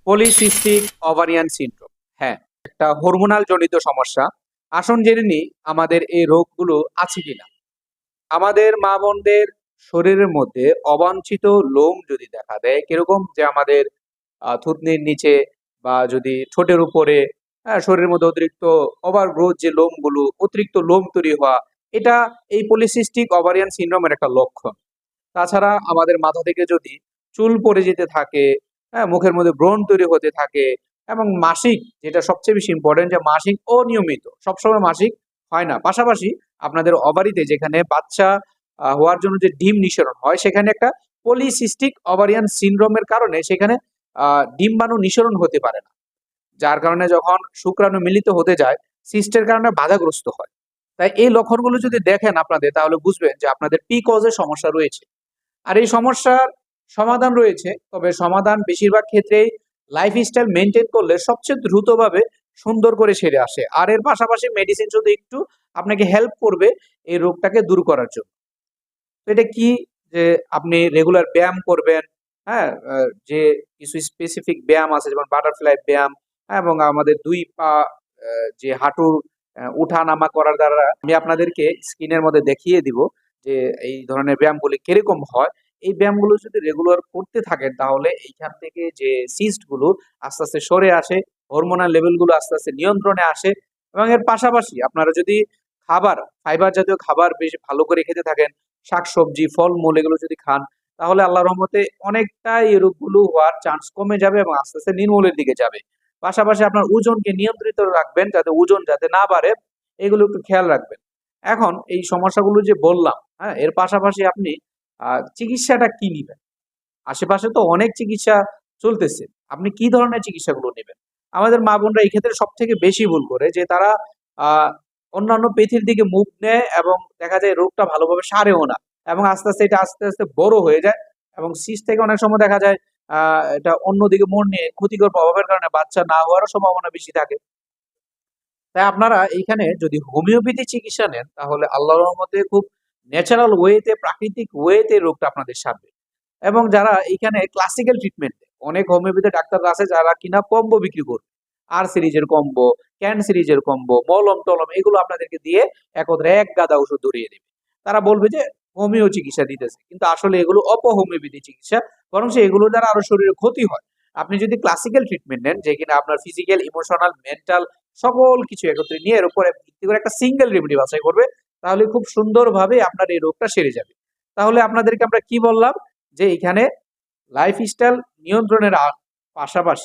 Polycystic ovarian syndrome. হ্যাঁ, একটা hormonal জনিত সমস্যা। আসুন জেনে নিই আমাদের এই রোগগুলো আছে কিনা। আমাদের মা বোনদের শরীরের মধ্যে অবাঞ্ছিত লোম যদি দেখা দেয়, কিরকম যে আমাদের থুতনির নিচে বা যদি ঠোঁটের উপরে, হ্যাঁ, শরীরের মধ্যে অতিরিক্ত ওভার গ্রোথ যে লোমগুলো, অতিরিক্ত লোম তৈরি হওয়া, এটা এই পলিসিস্টিক ওভারিয়ান সিনড্রোমের একটা লক্ষণ। তাছাড়া আমাদের মাথা থেকে যদি চুল পড়ে যেতে থাকে, হ্যাঁ? মুখের মধ্যে ব্রণ তৈরি হতে থাকে এবং মাসিক, যেটা সবচেয়ে বেশি ইম্পোর্টেন্ট, যে মাসিক অনিয়মিত, সবসময় মাসিক হয় না। পাশাপাশি আপনাদের ওভারিতে যেখানে বাচ্চা হওয়ার জন্য যে ডিম নিঃসরণ হয়, সেখানে একটা পলিসিস্টিক ওভারিয়ান সিনড্রোমের কারণে সেখানে ডিম্বাণু নিঃসরণ হতে পারে না। যার কারণে যখন শুক্রাণু মিলিত হতে যায়, সিস্টের কারণে বাধাগ্রস্ত হয়। তাই এই লক্ষণগুলো যদি দেখেন আপনাদের, তাহলে বুঝবেন যে আপনাদের PCOS এর সমস্যা রয়েছে। আর এই সমস্যার সমাধান রয়েছে। তবে সমাধান বেশিরভাগ ক্ষেত্রেই লাইফস্টাইল মেইনটেইন করলে সবচেয়ে দ্রুতভাবে সুন্দর করে সেরে আসে। আর এর পাশাপাশি মেডিসিন শুধু একটু আপনাকে হেল্প করবে এই রোগটাকে দূর করার জন্য। তো এটা কি, যে আপনি রেগুলার ব্যায়াম করবেন, হ্যাঁ? যে কিছু স্পেসিফিক ব্যায়াম আছে যেমন বাটারফ্লাই ব্যায়াম, হ্যাঁ? এবং আমাদের ২ পা যে হাঁটুর উঠা-নামা করার দ্বারা আমি আপনাদেরকে স্ক্রিনের মধ্যে দেখিয়ে দিব যে এই ধরনের ব্যায়ামগুলি কিরকম হয়। এই ব্যায়ামগুলো যদি রেগুলার করতে থাকেন, তাহলে এইখান থেকে যে সিস্ট গুলো আস্তে, আস্তে সরে আসে, হরমোনাল লেভেল গুলো আস্তে, আস্তে নিয়ন্ত্রণে আসে এবং এর পাশাপাশি আপনারা যদি খাবার, ফাইবার জাতীয় খাবার বেশ ভালো করে খেতে থাকেন, শাকসবজি, ফলমূল এগুলো যদি খান, তাহলে আল্লাহর রহমতে অনেকটাই এই রোগগুলো হওয়ার চান্স কমে যাবে এবং আস্তে, আস্তে নির্মূলের দিকে যাবে। পাশাপাশি আপনার ওজনকে নিয়ন্ত্রিত রাখবেন, যাতে ওজন যাতে না বাড়ে, এগুলো একটু খেয়াল রাখবেন। এখন এই সমস্যাগুলো যে বললাম, হ্যাঁ? এর পাশাপাশি আপনি চিকিৎসাটা কি নিবেন? আশেপাশে তো অনেক চিকিৎসা চলতেছে। আপনি কি ধরনের চিকিৎসাগুলো নিবেন? আমাদের মা-বোনরা এই ক্ষেত্রে সবথেকে বেশি ভুল করে যে তারা আ অন্যান্য পেথির দিকে মুভ নেয় এবং দেখা যায় রোগটা ভালোভাবে সারেও না। এবং আস্তে, আস্তে এটা আস্তে, আস্তে বড় হয়ে যায় এবং সিস্ট থেকে অনেক সময় দেখা যায় আ এটা অন্যদিকে মোড় নিয়ে ক্ষতিকর প্রভাবের কারণে বাচ্চা না হওয়ারও সম্ভাবনা বেশি থাকে। তাই আপনারা এইখানে যদি হোমিওপ্যাথি চিকিৎসা নেন, তাহলে আল্লাহর রহমতে খুব ন্যাচারাল ওয়েতে, প্রাকৃতিক ওয়েতে রোগটা আপনাদের সারবে। এবং যারা এইখানে ক্লাসিক্যাল ট্রিটমেন্ট দেয়, অনেক হোমিওপ্যাথি ডাক্তাররা আছে যারা কিনা কম্বো বিক্রি করবে। আর সিরিজের কম্বো, ক্যান সিরিজের কম্বো, মলম-টলম এগুলো আপনাদেরকে দিয়ে একত্রে এক গাদা ওষুধ ধরিয়ে দিবে। তারা বলবে যে হোমিও চিকিৎসা দিতেছে। কিন্তু আসলে এগুলো অপ-হোমিওপ্যাথি চিকিৎসা। বরঞ্চ এগুলোর দ্বারা আরো শরীরে ক্ষতি হয়। আপনি যদি ক্লাসিক্যাল ট্রিটমেন্ট নেন, যে কিনা আপনার ফিজিক্যাল, ইমোশনাল, মেন্টাল সকল কিছু একত্রে নিয়ে এর উপরে ভিত্তি করে একটা সিঙ্গেল রেমেডি বাছাই করবে, তাহলে খুব সুন্দরভাবে আপনার এই রোগটা সেরে যাবে। তাহলে আপনাদেরকে আমরা কি বললাম? যে এখানে লাইফস্টাইল নিয়ন্ত্রণের পাশাপাশি